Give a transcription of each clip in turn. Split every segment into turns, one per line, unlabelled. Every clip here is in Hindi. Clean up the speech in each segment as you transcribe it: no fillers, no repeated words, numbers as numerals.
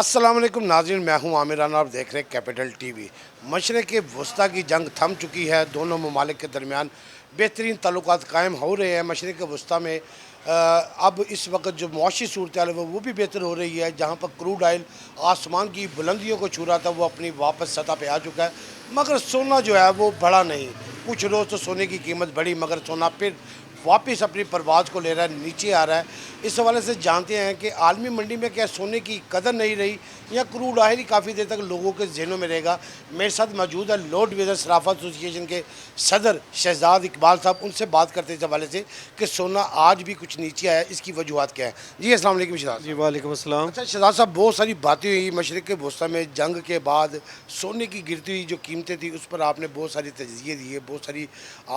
अस्सलाम वालेकुम नाज़रीन, मैं हूं आमिरान। आप देख रहे हैं कैपिटल टीवी। मशरक़ वस्ता की जंग थम चुकी है। दोनों ममालिक के दरमियान बेहतरीन ताल्लुकात कायम हो रहे हैं। मशरक़ वस्ता में अब इस वक्त जो मुआशी सूरत हाल है वो भी बेहतर हो रही है। जहाँ पर क्रूड आयल आसमान की बुलंदियों को छू रहा था वो अपनी वापस सतह पर आ चुका है, मगर सोना जो है वो बढ़ा नहीं। कुछ रोज़ तो सोने की कीमत बढ़ी, मगर सोना फिर वापस अपनी परवाज़ को ले रहा है, नीचे आ रहा है। इस हवाले से जानते हैं कि आलमी मंडी में क्या सोने की कदर नहीं रही या क्रूड ऑयल ही काफ़ी देर तक लोगों के जहनों में रहेगा। मेरे साथ मौजूद है लॉर्ड डिवीज़न सराफा एसोसिएशन के सदर शहजाद इकबाल साहब। उनसे बात करते इस हवाले से कि सोना आज भी कुछ नीचे आया, इसकी वजूहत क्या है। जी अस्सलाम वालेकुम शहजाद
जी
साहब।
वालेकुम अस्सलाम।
अच्छा शहजाद साहब, बहुत सारी बातें हुई मशरक़ वस्ता में जंग के बाद। सोने की गिरती हुई जो कीमतें थी उस पर आपने बहुत सारी तजज़िये दिए, बहुत सारी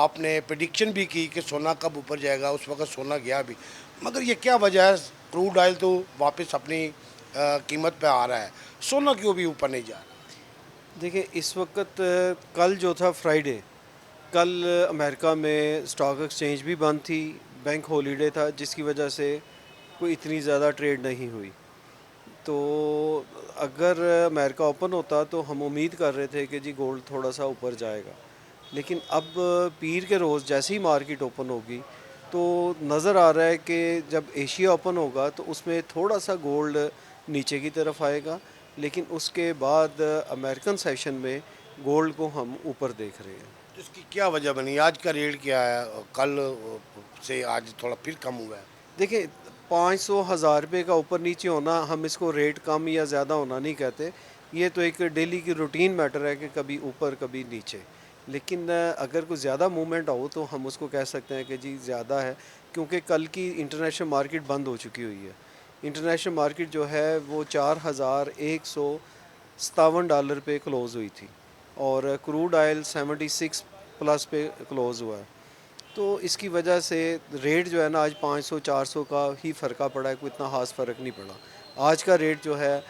आपने प्रिडिक्शन भी की कि सोना कब ऊपर जाएगा। उस वक्त सोना गया भी, मगर ये क्या वजह है? क्रूड ऑयल तो वापस अपनी कीमत पे आ रहा है, सोना क्यों भी ऊपर नहीं जा रहा?
देखिए इस वक्त कल जो था फ्राइडे, कल अमेरिका में स्टॉक एक्सचेंज भी बंद थी, बैंक हॉलीडे था, जिसकी वजह से कोई इतनी ज़्यादा ट्रेड नहीं हुई। तो अगर अमेरिका ओपन होता तो हम उम्मीद कर रहे थे कि जी गोल्ड थोड़ा सा ऊपर जाएगा, लेकिन अब पीर के रोज़ जैसे ही मार्केट ओपन होगी तो नज़र आ रहा है कि जब एशिया ओपन होगा तो उसमें थोड़ा सा गोल्ड नीचे की तरफ आएगा, लेकिन उसके बाद अमेरिकन सेशन में गोल्ड को हम ऊपर देख रहे हैं।
तो इसकी क्या वजह बनी? आज का रेट क्या है? कल से आज थोड़ा फिर कम हुआ है।
देखिए 500 हज़ार रुपये का ऊपर नीचे होना, हम इसको रेट कम या ज़्यादा होना नहीं कहते। ये तो एक डेली की रूटीन मैटर है कि कभी ऊपर कभी नीचे। लेकिन अगर कुछ ज़्यादा मूवमेंट हो तो हम उसको कह सकते हैं कि जी ज़्यादा है, क्योंकि कल की इंटरनेशनल मार्केट बंद हो चुकी हुई है। इंटरनेशनल मार्केट जो है वो $4,157 पे क्लोज़ हुई थी और क्रूड ऑयल 76 प्लस पे क्लोज़ हुआ है। तो इसकी वजह से रेट जो है ना आज 500-400 का ही फ़र्क पड़ा है, कोई इतना ख़ास फ़र्क नहीं पड़ा। आज का रेट जो है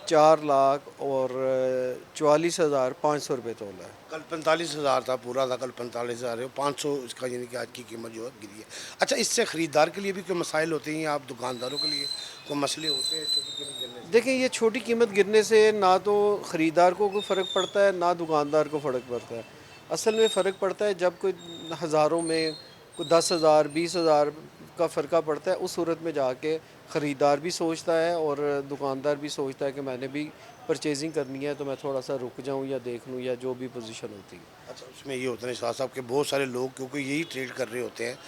4,44,500 रुपये तोला है।
कल 45,000 था, पूरा था कल 45,000 है। 500 इसका यानी कि आज की कीमत जो है गिरी है। अच्छा, इससे ख़रीदार के लिए भी कोई मसाइल होते हैं या आप दुकानदारों के लिए कोई मसले होते हैं छोटी कीमत गिरने से?
देखिए ये छोटी कीमत गिरने से ना तो ख़रीदार को कोई फ़र्क पड़ता है ना दुकानदार को फ़र्क पड़ता है। असल में फ़र्क पड़ता है जब कोई हज़ारों में कोई 10,000 20,000 का फ़र्क पड़ता है, उस सूरत में जाके ख़रीदार भी सोचता है और दुकानदार भी सोचता है कि मैंने भी परचेजिंग करनी है तो मैं थोड़ा सा रुक जाऊँ या देख लूँ या जो भी पोजीशन होती है।
अच्छा, उसमें ये होता है शाह साहब के बहुत सारे लोग क्योंकि यही ट्रेड कर रहे होते हैं,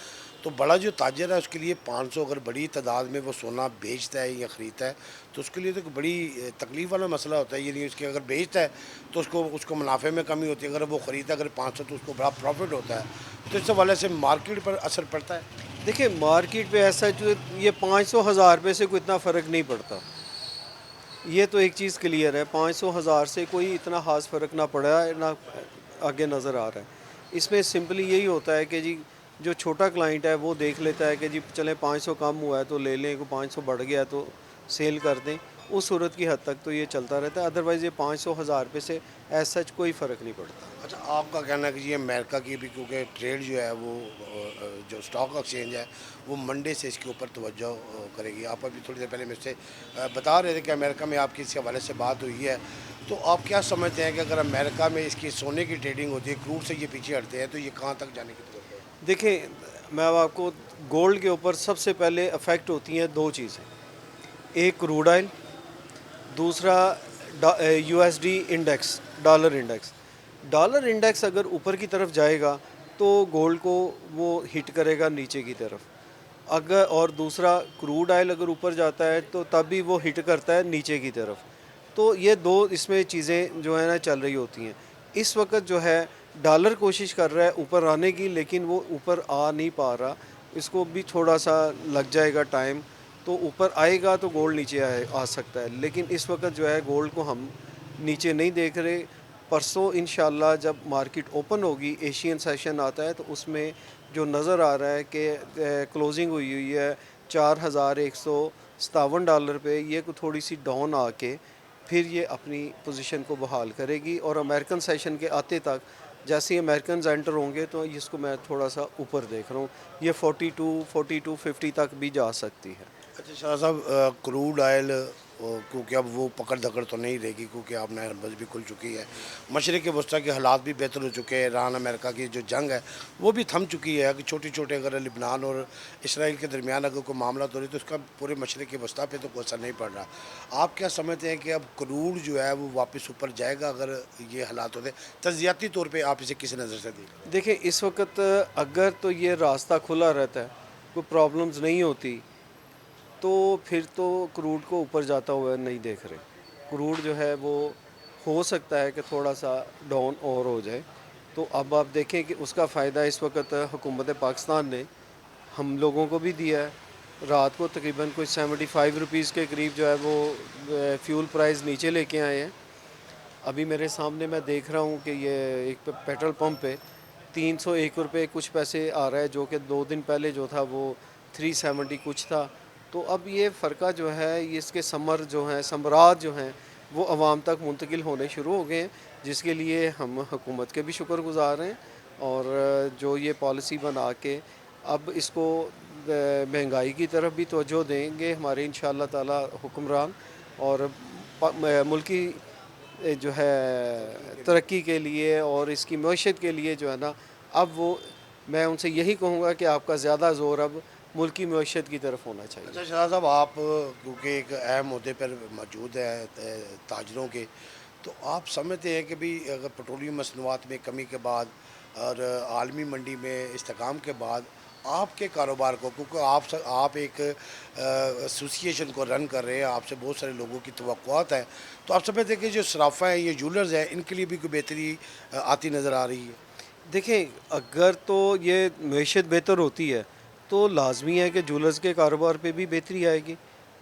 तो बड़ा जो ताजर है उसके लिए 500 अगर बड़ी तादाद में वो सोना बेचता है या ख़रीदता है तो उसके लिए तो एक बड़ी तकलीफ़ वाला मसला होता है। ये नहीं उसके अगर बेचता है तो उसको उसको मुनाफे में कमी होती है, अगर वो ख़रीदता है अगर 500 तो उसको बड़ा प्रॉफिट होता है। तो इस हवाले से मार्केट पर असर पड़ता है।
देखिए मार्केट पे ऐसा जो ये 500 हज़ार रुपये से कोई इतना फ़र्क नहीं पड़ता। ये तो एक चीज़ क्लियर है, 500 हज़ार से कोई इतना ख़ास फ़र्क ना पड़ा है ना आगे नज़र आ रहा है। इसमें सिंपली यही होता है कि जी जो छोटा क्लाइंट है वो देख लेता है कि जी चलें 500 कम हुआ है तो ले लें, को 500 बढ़ गया है तो सेल कर दें। उस सूरत की हद तक तो ये चलता रहता है, अदरवाइज़ ये 500 हज़ार रुपये से एज़ सच कोई फ़र्क नहीं पड़ता।
अच्छा, आपका कहना है कि ये अमेरिका की भी क्योंकि ट्रेड जो है वो जो स्टॉक एक्सचेंज है वो मंडे से इसके ऊपर तवज्जो करेगी। आप अभी थोड़ी देर पहले मुझसे बता रहे थे कि अमेरिका में आपकी इस हवाले से बात हुई है, तो आप क्या समझते हैं कि अगर अमेरिका में इसकी सोने की ट्रेडिंग होती है, क्रूड से ये पीछे हटते हैं, तो ये कहाँ तक जाने की जरूरत है?
देखिए मैं अब आपको गोल्ड के ऊपर सबसे पहले अफेक्ट होती हैं दो चीज़ें, एक क्रूड ऑयल, दूसरा USD index, dollar index. Dollar index अगर ऊपर की तरफ जाएगा तो गोल्ड को वो हिट करेगा नीचे की तरफ। अगर और दूसरा क्रूड ऑयल अगर ऊपर जाता है तो तब भी वो हिट करता है नीचे की तरफ। तो ये दो इसमें चीज़ें जो है ना चल रही होती हैं। इस वक्त जो है डॉलर कोशिश कर रहा है ऊपर आने की, लेकिन वो ऊपर आ नहीं पा रहा। इसको भी थोड़ा सा लग जाएगा टाइम, तो ऊपर आएगा तो गोल्ड नीचे आ सकता है। लेकिन इस वक्त जो है गोल्ड को हम नीचे नहीं देख रहे। परसों इंशाल्लाह जब मार्केट ओपन होगी, एशियन सेशन आता है, तो उसमें जो नज़र आ रहा है कि क्लोजिंग हुई हुई है $4,157 पे, ये को थोड़ी सी डाउन आके फिर ये अपनी पोजीशन को बहाल करेगी और अमेरिकन सेशन के आते तक जैसे ही अमेरिकन एंटर होंगे तो इसको मैं थोड़ा सा ऊपर देख रहा हूँ, ये 42 4250 तक भी जा सकती है।
अच्छा शाह साहब, क्रूड ऑयल क्योंकि अब वो पकड़ धकड़ तो नहीं रहेगी, क्योंकि अब नहर बस भी खुल चुकी है। मशरक़ वस्ती के हालात भी बेहतर हो चुके हैं। ईरान अमेरिका की जो जंग है वो भी थम चुकी है कि छोटी छोटे अगर लिबनान और इसराइल के दरमियान अगर कोई मामला तो रही तो उसका पूरे मशरक़ वस्ती पे तो कोई असर नहीं पड़ रहा। आप क्या समझते हैं कि अब क्रूड जो है वो वापस ऊपर जाएगा अगर ये हालात होते? तज्जियाती तौर पर आप इसे किस नज़र से देखें?
देखिए, इस वक्त अगर तो ये रास्ता खुला रहता है, कोई प्रॉब्लम्स नहीं होती, तो फिर तो क्रूड को ऊपर जाता हुआ नहीं देख रहे। क्रूड जो है वो हो सकता है कि थोड़ा सा डाउन और हो जाए। तो अब आप देखें कि उसका फ़ायदा इस वक्त हुकूमत पाकिस्तान ने हम लोगों को भी दिया है। रात को तकरीबन कोई 75 रुपीज़ के करीब जो है वो फ्यूल प्राइस नीचे लेके आए हैं। अभी मेरे सामने मैं देख रहा हूँ कि ये एक पेट्रोल पंप पे 301 रुपये कुछ पैसे आ रहा है, जो कि 2 दिन पहले जो था वो 370 कुछ था। तो अब ये फ़र्का जो है, ये इसके समर जो हैं, समरात जो हैं, वो आवाम तक मुंतकिल होने शुरू हो गए हैं, जिसके लिए हम हुकूमत के भी शुक्रगुज़ार हैं। और जो ये पॉलिसी बना के अब इसको महंगाई की तरफ भी तवज्जो देंगे हमारे इंशाअल्लाह ताला हुक्मरान, और मुल्की जो है तरक्की के लिए और इसकी मईशत के लिए जो है ना, अब वो मैं उनसे यही कहूँगा कि आपका ज़्यादा ज़ोर अब मुल्की मईशत की तरफ होना चाहिए।
अच्छा शाह साहब, आप क्योंकि एक अहम अहदे पर मौजूद हैं ताजरों के, तो आप समझते हैं कि भाई अगर पेट्रोलियम मसनूआत में कमी के बाद और आलमी मंडी में इस्तेकाम के बाद आपके कारोबार को, क्योंकि आप एक एसोसिएशन को रन कर रहे हैं, आपसे बहुत सारे लोगों की तवक्कुआत है, तो आप समझते हैं कि जो सराफा हैं, ये जूलर्स हैं, इनके लिए भी कोई बेहतरी आती नज़र आ रही है?
देखें, अगर तो ये मईशत बेहतर होती है तो लाजमी है कि जूलर्स के कारोबार पे भी बेहतरी आएगी।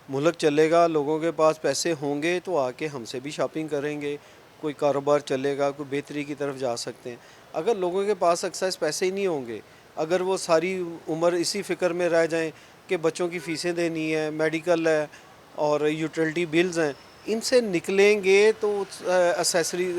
मुल्क चलेगा, लोगों के पास पैसे होंगे तो आके हमसे भी शॉपिंग करेंगे, कोई कारोबार चलेगा, कोई बेहतरी की तरफ जा सकते हैं। अगर लोगों के पास एक्सेस पैसे ही नहीं होंगे, अगर वो सारी उम्र इसी फ़िक्र में रह जाएं कि बच्चों की फ़ीसें देनी है, मेडिकल है और यूटिलिटी बिल्स हैं, इनसे निकलेंगे तो एसेसरी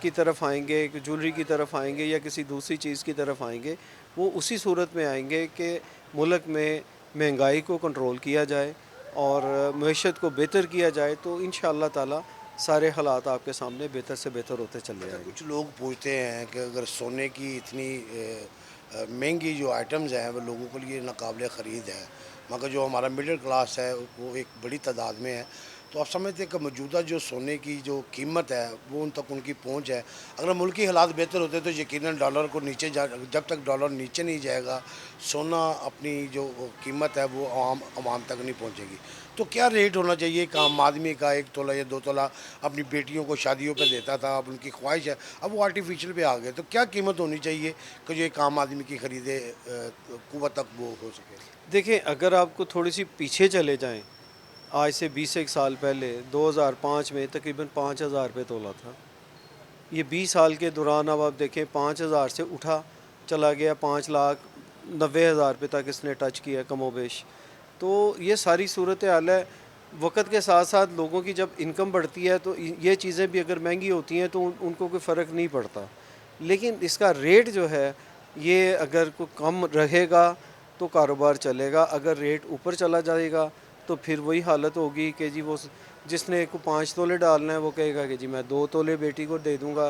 की तरफ आएंगे, ज्वेलरी की तरफ आएंगे या किसी दूसरी चीज़ की तरफ आएंगे। वो उसी सूरत में आएंगे कि मुल्क में महंगाई को कंट्रोल किया जाए और मईशत को बेहतर किया जाए, तो इंशाअल्लाह ताला सारे हालात आपके सामने बेहतर से बेहतर होते चले जाएंगे।
कुछ लोग पूछते हैं कि अगर सोने की इतनी महंगी जो आइटम्स हैं वो लोगों के लिए नाकाबिले ख़रीद है, मगर जो हमारा मिडिल क्लास है वो एक बड़ी तादाद में है, तो आप समझते हैं कि मौजूदा जो सोने की जो कीमत है वो उन तक उनकी पहुंच है? अगर मुल्की हालात बेहतर होते तो यकीनन डॉलर को नीचे जा, जब तक डॉलर नीचे नहीं जाएगा सोना अपनी जो कीमत है वो आवाम तक नहीं पहुंचेगी। तो क्या रेट होना चाहिए एक आम आदमी का? 1 तोला या 2 तोला अपनी बेटियों को शादियों पर देता था, अब उनकी ख्वाहिश है, अब वो आर्टिफिशियल पे आ गए, तो क्या कीमत होनी चाहिए कि जो एक आम आदमी की ख़रीदे कुव्वत तक वो हो सके?
देखें, अगर आपको थोड़ी सी पीछे चले जाएं, आज से 20 साल पहले 2005 में तकरीबन 5,000 रुपये तोला था। ये 20 साल के दौरान अब आप देखें 5,000 से उठा चला गया 5,90,000 रुपये तक इसने टच किया कमोबेश। तो ये सारी सूरत हाल है। वक्त के साथ साथ लोगों की जब इनकम बढ़ती है तो ये चीज़ें भी अगर महंगी होती हैं तो उनको कोई फ़र्क नहीं पड़ता। लेकिन इसका रेट जो है ये अगर कोई कम रहेगा तो कारोबार चलेगा, अगर रेट ऊपर चला जाएगा तो फिर वही हालत होगी कि जी वो जिसने को 5 तोले डालना है वो कहेगा कि जी मैं 2 तोले बेटी को दे दूँगा,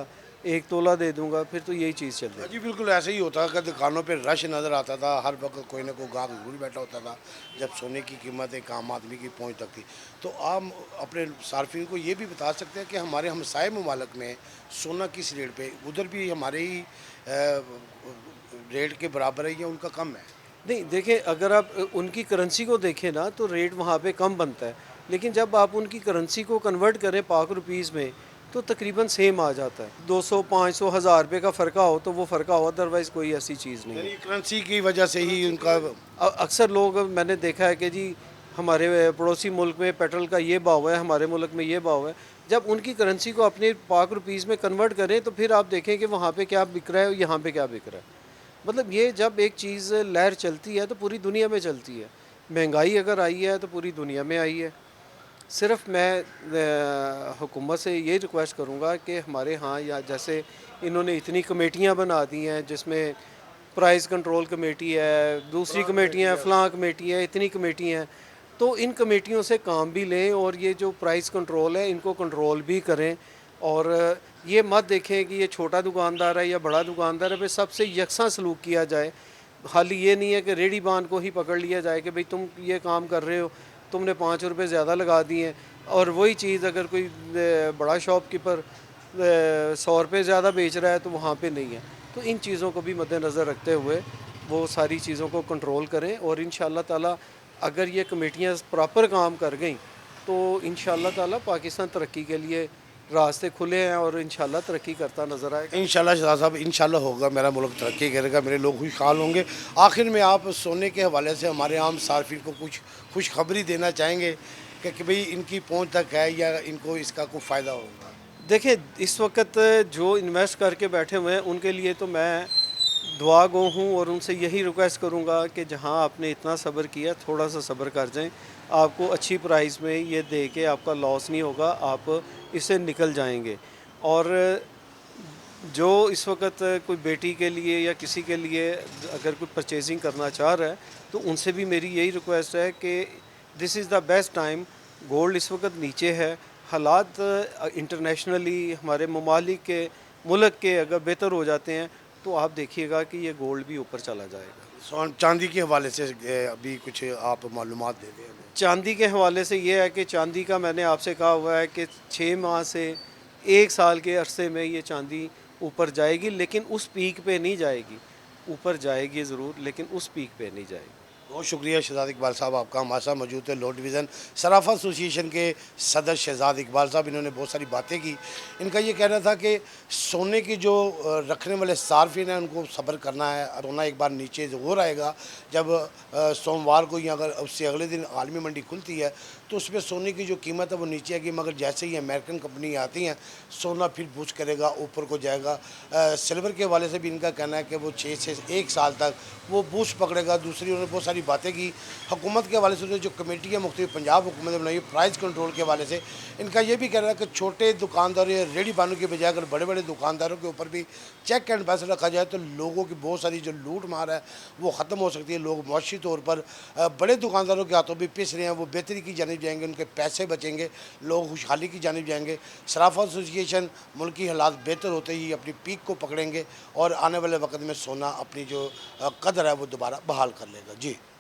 1 तोला दे दूँगा, फिर तो यही चीज़ चल रही है।
जी बिल्कुल ऐसे ही होता कि दुकानों पे रश नज़र आता था, हर वक्त कोई ना कोई गाहक ज़रूर बैठा होता था जब सोने की कीमत एक आम आदमी की पहुंच तक थी। तो आप अपने सार्फिन को ये भी बता सकते हैं कि हमारे हमसाए ममालिक में सोना किस रेट पे, उधर भी हमारे ही रेट के बराबर है या उनका कम है?
नहीं, देखिए, अगर आप उनकी करेंसी को देखें ना तो रेट वहाँ पे कम बनता है, लेकिन जब आप उनकी करेंसी को कन्वर्ट करें पाक रुपीज़ में तो तकरीबन सेम आ जाता है। 200, 500, 1000 रुपये का फ़र्का हो तो वो फ़र्का हो, अदरवाइज़ कोई ऐसी चीज़ नहीं है।
यानी करेंसी की वजह से ही उनका
अक्सर लोग मैंने देखा है कि जी हमारे पड़ोसी मुल्क में पेट्रोल का ये भाव है, हमारे मुल्क में ये भाव है। जब उनकी करेंसी को अपने पाक रुपीज़ में कन्वर्ट करें तो फिर आप देखें कि वहाँ पे क्या बिक रहा है, यहाँ पे क्या बिक रहा है। मतलब ये जब एक चीज़ लहर चलती है तो पूरी दुनिया में चलती है। महंगाई अगर आई है तो पूरी दुनिया में आई है। सिर्फ मैं हुकूमत से ये रिक्वेस्ट करूँगा कि हमारे यहाँ या जैसे इन्होंने इतनी कमेटियाँ बना दी हैं जिसमें प्राइस कंट्रोल कमेटी है, दूसरी कमेटियाँ हैं, फ़लाँ कमेटी है, इतनी कमेटी हैं, तो इन कमेटियों से काम भी लें और ये जो प्राइस कंट्रोल है इनको कंट्रोल भी करें। और ये मत देखें कि ये छोटा दुकानदार है या बड़ा दुकानदार है, भाई सबसे यकसा सलूक किया जाए। हाल ये नहीं है कि रेडी बान को ही पकड़ लिया जाए कि भाई तुम ये काम कर रहे हो, तुमने 5 रुपये ज़्यादा लगा दिए हैं, और वही चीज़ अगर कोई बड़ा शॉपकीपर 100 रुपये ज़्यादा बेच रहा है तो वहाँ पे नहीं है। तो इन चीज़ों को भी मद्देनज़र रखते हुए वो सारी चीज़ों को कंट्रोल करें, और इंशाअल्लाह ताला अगर ये कमेटियाँ प्रॉपर काम कर गई तो इंशाअल्लाह ताला पाकिस्तान तरक्की के लिए रास्ते खुले हैं और इंशाअल्लाह तरक्की करता नज़र आएगा।
इंशाल्लाह शहजाद साहब, इंशाल्लाह होगा, मेरा मुल्क तरक्की करेगा, मेरे लोग खुशहाल होंगे। आखिर में आप सोने के हवाले से हमारे आम सार्फिन को कुछ खुशखबरी देना चाहेंगे कि भाई इनकी पहुंच तक है या इनको इसका कोई फ़ायदा होगा?
देखिए, इस वक्त जो इन्वेस्ट करके बैठे हुए हैं उनके लिए तो मैं दुआ गो हूँ, और उनसे यही रिक्वेस्ट करूँगा कि जहाँ आपने इतना सब्र किया थोड़ा सा सब्र कर जाएं। आपको अच्छी प्राइस में ये दे के आपका लॉस नहीं होगा, आप इससे निकल जाएंगे। और जो इस वक्त कोई बेटी के लिए या किसी के लिए अगर कोई परचेजिंग करना चाह रहा है तो उनसे भी मेरी यही रिक्वेस्ट है कि this is the best time. Gold इस वक्त नीचे है, हालात इंटरनेशनली हमारे ममालिक के मुल्क के अगर बेहतर हो जाते हैं तो आप देखिएगा कि ये गोल्ड भी ऊपर चला जाएगा।
चांदी के हवाले से अभी कुछ आप मालूमात दे दें हमें।
चांदी के हवाले से ये है कि चांदी का मैंने आपसे कहा हुआ है कि 6 माह से 1 साल के अरसे में ये चांदी ऊपर जाएगी, लेकिन उस पीक पे नहीं जाएगी। ऊपर जाएगी ज़रूर लेकिन उस पीक पे नहीं जाएगी।
बहुत शुक्रिया शहजाद इकबाल साहब, आपका हमारे साथ मौजूद है। लॉ डिवीज़न सराफा एसोसिएशन के सदर शहजाद इकबाल साहब, इन्होंने बहुत सारी बातें की। इनका ये कहना था कि सोने की जो रखने वाले सार्फिन हैं उनको सब्र करना है। सोना एक बार नीचे ज़रूर आएगा जब सोमवार को या अगर उससे अगले दिन आलमी मंडी खुलती है तो उसमें सोने की जो कीमत है वो नीचे आएगी, मगर जैसे ही अमेरिकन कंपनी आती हैं सोना फिर बूस्ट करेगा, ऊपर को जाएगा। सिल्वर के हवाले से भी इनका कहना है कि वो 6 से 1 साल तक वो बूस्ट पकड़ेगा। दूसरी उन्होंने बहुत सारी बातें की हुकूमत के हवाले से, जो कमेटी है मुख्तलिफ पंजाब हुकूमत ने बनाई प्राइस कंट्रोल के हवाले से। इनका ये भी कहना है कि छोटे दुकानदार या रेडी बानों की बजाय अगर बड़े बड़े दुकानदारों के ऊपर भी चेक एंड बैलेंस रखा जाए तो लोगों की बहुत सारी जो लूट मार है वो ख़त्म हो सकती है। लोग मुआशी तौर पर बड़े दुकानदारों के हाथों भी पिस रहे हैं, वो बेहतरी की जानिब जाएंगे, उनके पैसे बचेंगे, लोग खुशहाली की जानिब जाएंगे। सराफा एसोसिएशन मुल्क की हालात बेहतर होते ही अपनी पीक को पकड़ेंगे और आने वाले वक्त में सोना अपनी जो कदर है वो दोबारा बहाल कर लेगा। जी।